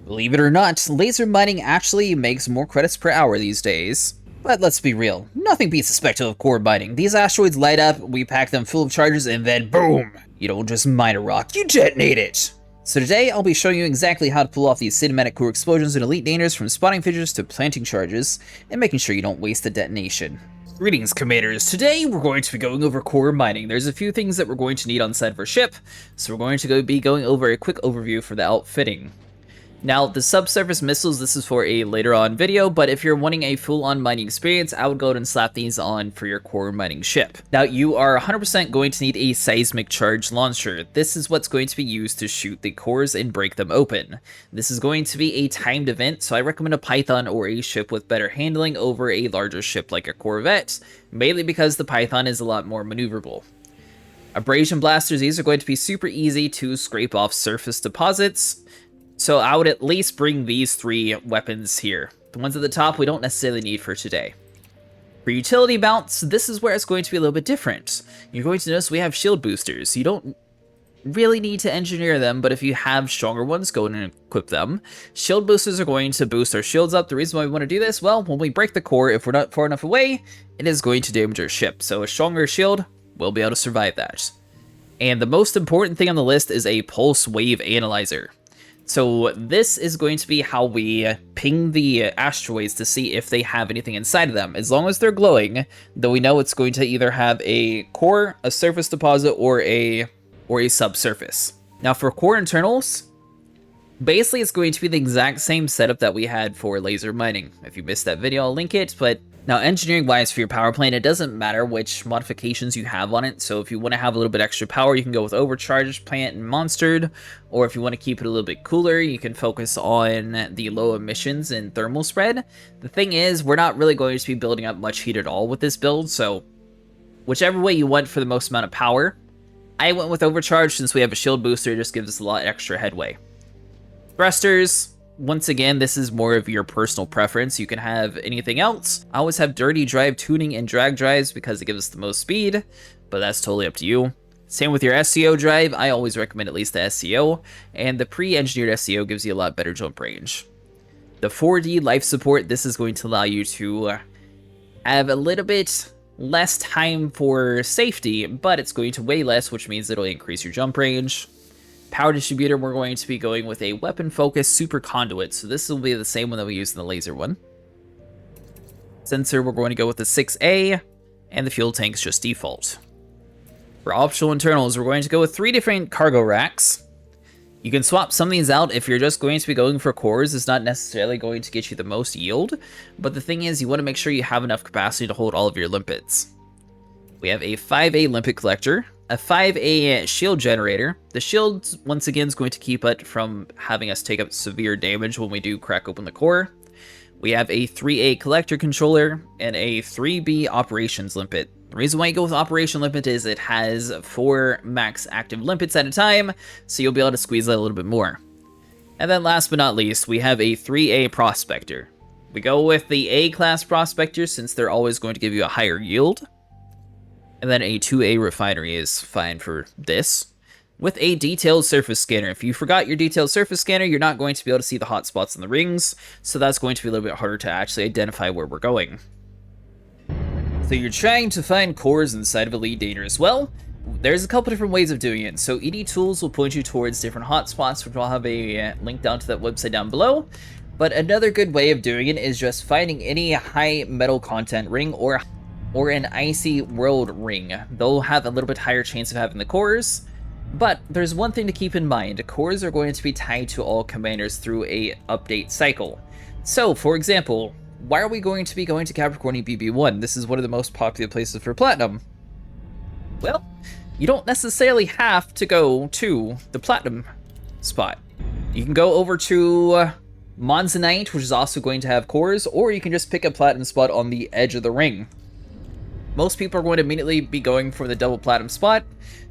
Believe it or not, laser mining actually makes more credits per hour these days. But let's be real, nothing beats the spectacle of core mining. These asteroids light up, we pack them full of charges, and then boom! You don't just mine a rock, you detonate it! So today, I'll be showing you exactly how to pull off these cinematic core explosions in Elite Dangerous, from spotting fissures to planting charges, and making sure you don't waste the detonation. Greetings, Commanders. Today, we're going to be going over core mining. There's a few things that we're going to need on site of our ship, so we're going to be going over a quick overview for the outfitting. Now, the subsurface missiles, this is for a later on video, but if you're wanting a full-on mining experience, I would go ahead and slap these on for your core mining ship. Now, you are 100% going to need a seismic charge launcher. This is what's going to be used to shoot the cores and break them open. This is going to be a timed event, so I recommend a Python or a ship with better handling over a larger ship like a Corvette, mainly because the Python is a lot more maneuverable. Abrasion blasters, these are going to be super easy to scrape off surface deposits. So I would at least bring these three weapons here. The ones at the top we don't necessarily need for today. For utility mounts, this is where it's going to be a little bit different. You're going to notice we have shield boosters. You don't really need to engineer them, but if you have stronger ones, go ahead and equip them. Shield boosters are going to boost our shields up. The reason why we want to do this, well, when we break the core, if we're not far enough away, it is going to damage our ship. So a stronger shield will be able to survive that. And the most important thing on the list is a pulse wave analyzer. So this is going to be how we ping the asteroids to see if they have anything inside of them. As long as they're glowing, though we know it's going to either have a core, a surface deposit, or a subsurface. Now for core internals, basically it's going to be the exact same setup that we had for laser mining. If you missed that video, I'll link it, but now engineering wise for your power plant, it doesn't matter which modifications you have on it. So if you want to have a little bit extra power, you can go with overcharged, plant, and monstered. Or if you want to keep it a little bit cooler, you can focus on the low emissions and thermal spread. The thing is, we're not really going to be building up much heat at all with this build, so whichever way you want for the most amount of power. I went with overcharged since we have a shield booster, it just gives us a lot extra headway. Thrusters, once again, this is more of your personal preference. You can have anything else. I always have dirty drive tuning and drag drives because it gives us the most speed, but that's totally up to you. Same with your SCO drive. I always recommend at least the SCO, and the pre-engineered SCO gives you a lot better jump range. The 4D life support, this is going to allow you to have a little bit less time for safety, but it's going to weigh less, which means it'll increase your jump range. Power distributor, we're going to be going with a weapon focus super conduit, so this will be the same one that we used in the laser one. Sensor, we're going to go with the 6A, and the fuel tank's just default. For optional internals, we're going to go with 3 different cargo racks. You can swap some of these out if you're just going to be going for cores. It's not necessarily going to get you the most yield, but the thing is, you want to make sure you have enough capacity to hold all of your limpets. We have a 5A limpet collector, a 5A shield generator. The shield, once again, is going to keep it from having us take up severe damage when we do crack open the core. We have a 3A collector controller and a 3B operations limpet. The reason why you go with operation limpet is it has 4 max active limpets at a time, so you'll be able to squeeze that a little bit more. And then last but not least, we have a 3A prospector. We go with the A-class prospector since they're always going to give you a higher yield. And then a 2A refinery is fine for this. With a detailed surface scanner. If you forgot your detailed surface scanner, you're not going to be able to see the hotspots in the rings, so that's going to be a little bit harder to actually identify where we're going. So you're trying to find cores inside of Elite Dangerous. Well, there's a couple different ways of doing it. So ED Tools will point you towards different hotspots, which I'll have a link down to that website down below. But another good way of doing it is just finding any high metal content ring or an icy world ring. They'll have a little bit higher chance of having the cores, but there's one thing to keep in mind. Cores are going to be tied to all commanders through a update cycle. So, for example, why are we going to be going to Capricorn BB1? This is one of the most popular places for platinum. Well, you don't necessarily have to go to the platinum spot. You can go over to Monzonite, which is also going to have cores, or you can just pick a platinum spot on the edge of the ring. Most people are going to immediately be going for the double platinum spot.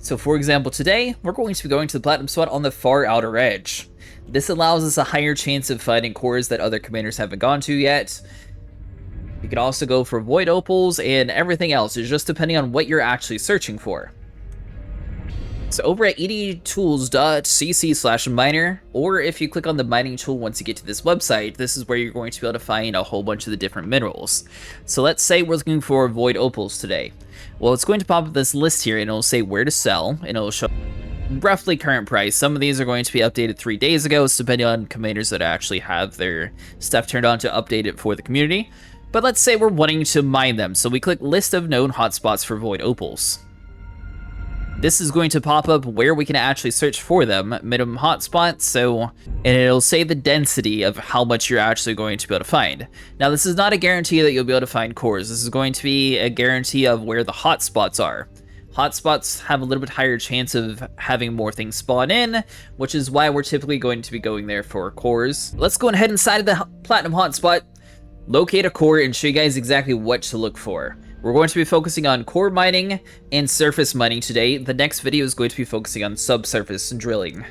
So for example, today, we're going to be going to the platinum spot on the far outer edge. This allows us a higher chance of finding cores that other commanders haven't gone to yet. You can also go for void opals and everything else. It's just depending on what you're actually searching for. So over at edtools.cc/miner, or if you click on the mining tool once you get to this website, this is where you're going to be able to find a whole bunch of the different minerals. So let's say we're looking for void opals today. Well, it's going to pop up this list here, and it'll say where to sell, and it'll show roughly current price. Some of these are going to be updated 3 days ago, it's depending on commanders that actually have their stuff turned on to update it for the community. But let's say we're wanting to mine them, so we click list of known hotspots for void opals. This is going to pop up where we can actually search for them, minimum hotspots, and it'll say the density of how much you're actually going to be able to find. Now, this is not a guarantee that you'll be able to find cores. This is going to be a guarantee of where the hotspots are. Hotspots have a little bit higher chance of having more things spawn in, which is why we're typically going to be going there for cores. Let's go ahead inside of the platinum hotspot, locate a core, and show you guys exactly what to look for. We're going to be focusing on core mining and surface mining today. The next video is going to be focusing on subsurface drilling.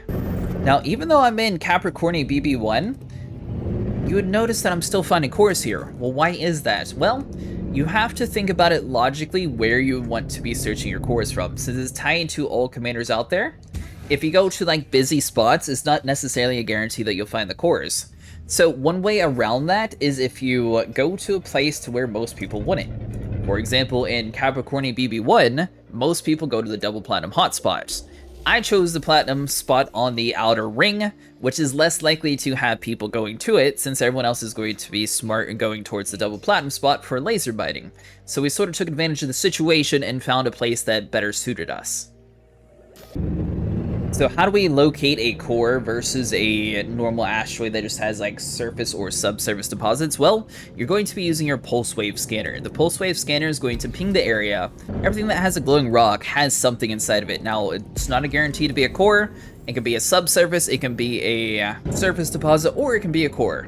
Now, even though I'm in Capricorni BB1, you would notice that I'm still finding cores here. Well, why is that? Well, you have to think about it logically where you want to be searching your cores from, since it's tied to all commanders out there. If you go to like busy spots, it's not necessarily a guarantee that you'll find the cores. So one way around that is if you go to a place to where most people wouldn't. For example, in Capricorni BB1, most people go to the double platinum hotspot. I chose the platinum spot on the outer ring, which is less likely to have people going to it, since everyone else is going to be smart and going towards the double platinum spot for laser biting. So we sort of took advantage of the situation and found a place that better suited us. So how do we locate a core versus a normal asteroid that just has like surface or subsurface deposits? Well, you're going to be using your pulse wave scanner. The pulse wave scanner is going to ping the area. Everything that has a glowing rock has something inside of it. Now, it's not a guarantee to be a core. It can be a subsurface, it can be a surface deposit, or it can be a core.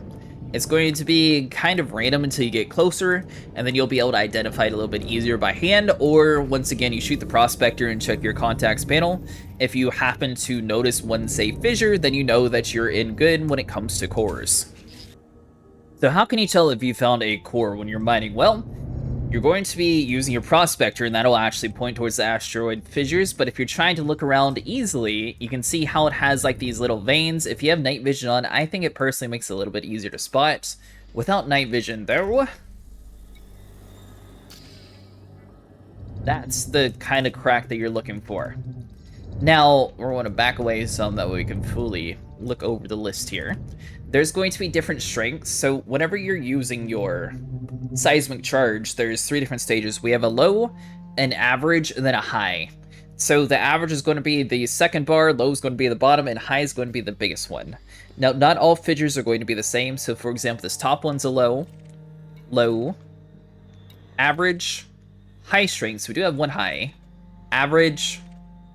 It's going to be kind of random until you get closer, and then you'll be able to identify it a little bit easier by hand, or once again, you shoot the prospector and check your contacts panel. If you happen to notice one, say, fissure, then you know that you're in good when it comes to cores. So how can you tell if you found a core when you're mining? Well, you're going to be using your prospector, and that'll actually point towards the asteroid fissures, but if you're trying to look around easily, you can see how it has like these little veins. If you have night vision on, I think it personally makes it a little bit easier to spot. Without night vision, though, that's the kind of crack that you're looking for. Now, we're going to back away some, that way we can fully look over the list here. There's going to be different strengths, so whenever you're using your seismic charge, there's 3 different stages. We have a low, an average, and then a high. So the average is going to be the second bar, low is going to be the bottom, and high is going to be the biggest one. Now, not all fissures are going to be the same, so for example, this top one's a low, low, average, high strength, so we do have one high, average,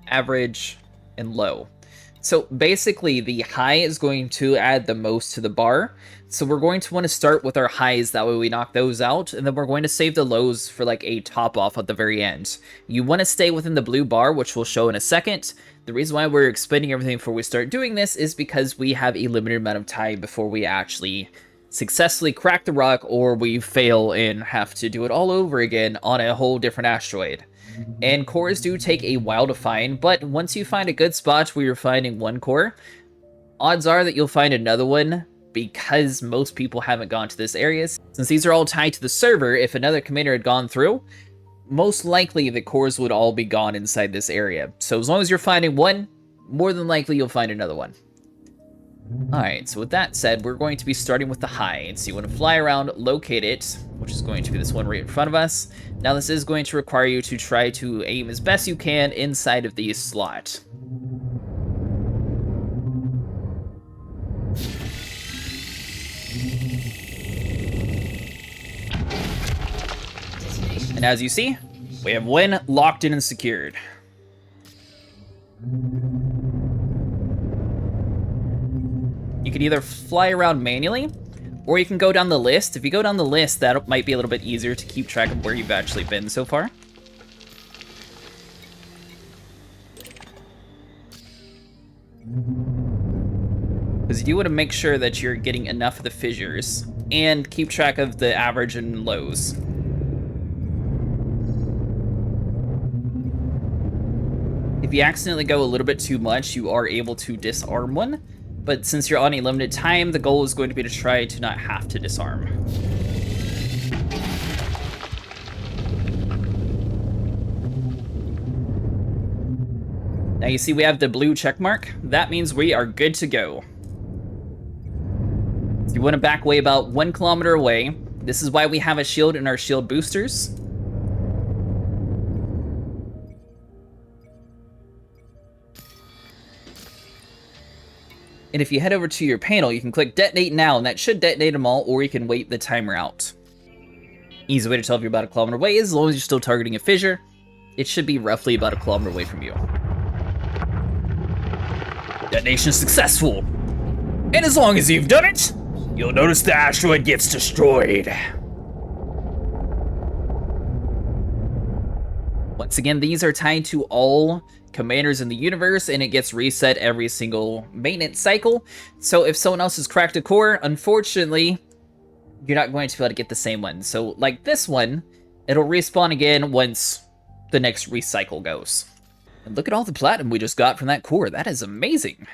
average, and low. So basically, the high is going to add the most to the bar. So we're going to want to start with our highs, that way we knock those out, and then we're going to save the lows for like a top off at the very end. You want to stay within the blue bar, which we'll show in a second. The reason why we're explaining everything before we start doing this is because we have a limited amount of time before we actually successfully crack the rock, or we fail and have to do it all over again on a whole different asteroid. And cores do take a while to find, but once you find a good spot where you're finding one core, odds are that you'll find another one, because most people haven't gone to this area. Since these are all tied to the server, if another commander had gone through, most likely the cores would all be gone inside this area. So as long as you're finding one, more than likely you'll find another one. Alright, so with that said, we're going to be starting with the high. So you want to fly around, locate it, which is going to be this one right in front of us. Now this is going to require you to try to aim as best you can inside of the slot. And as you see, we have one locked in and secured. You can either fly around manually, or you can go down the list. If you go down the list, that might be a little bit easier to keep track of where you've actually been so far. Because you do want to make sure that you're getting enough of the fissures, and keep track of the average and lows. If If you accidentally go a little bit too much, you are able to disarm one. But since you're on a limited time, the goal is going to be to try to not have to disarm. Now you see we have the blue check mark. That means we are good to go. So you want to back away about 1 kilometer away. This is why we have a shield in our shield boosters. And if you head over to your panel, you can click detonate now, and that should detonate them all, or you can wait the timer out. Easy way to tell if you're about 1 kilometer away is as long as you're still targeting a fissure, it should be roughly about 1 kilometer away from you. Detonation successful! And as long as you've done it, you'll notice the asteroid gets destroyed. Once again, these are tied to all commanders in the universe, and it gets reset every single maintenance cycle. So if someone else has cracked a core, unfortunately, you're not going to be able to get the same one. So like this one, it'll respawn again once the next recycle goes. And look at all the platinum we just got from that core. That is amazing.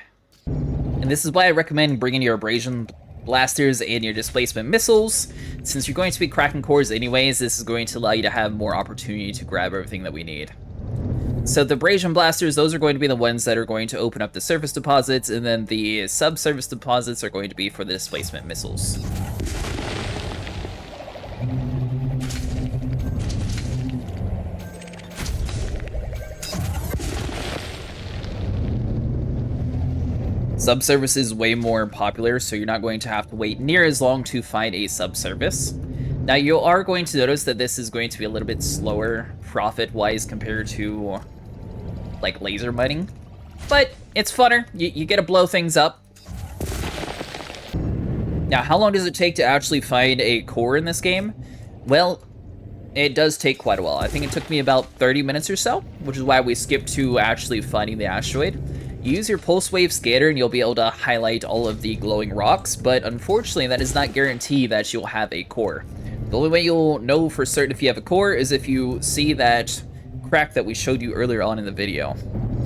And this is why I recommend bringing your abrasion blasters and your displacement missiles. Since you're going to be cracking cores anyways, this is going to allow you to have more opportunity to grab everything that we need. So the abrasion blasters, those are going to be the ones that are going to open up the surface deposits, and then the subsurface deposits are going to be for the displacement missiles. Subsurface is way more popular, so you're not going to have to wait near as long to find a subsurface. Now you are going to notice that this is going to be a little bit slower profit-wise compared to like laser mining, but it's funner. You get to blow things up. Now, how long does it take to actually find a core in this game? Well, it does take quite a while. I think it took me about 30 minutes or so, which is why we skipped to actually finding the asteroid. Use your pulse wave scanner and you'll be able to highlight all of the glowing rocks, but unfortunately that does not guarantee that you'll have a core. The only way you'll know for certain if you have a core is if you see that crack that we showed you earlier on in the video.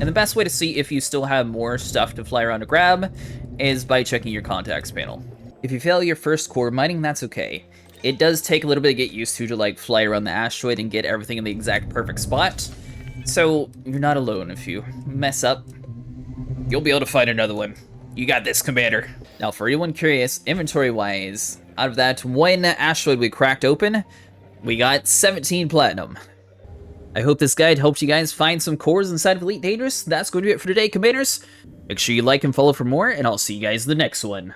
And the best way to see if you still have more stuff to fly around to grab is by checking your contacts panel. If you fail your first core mining, that's okay. It does take a little bit to get used to like fly around the asteroid and get everything in the exact perfect spot. So you're not alone. If you mess up, you'll be able to find another one. You got this, Commander. Now, for anyone curious, inventory-wise, out of that one asteroid we cracked open, we got 17 platinum. I hope this guide helped you guys find some cores inside of Elite Dangerous. That's going to be it for today, Commanders. Make sure you like and follow for more, and I'll see you guys in the next one.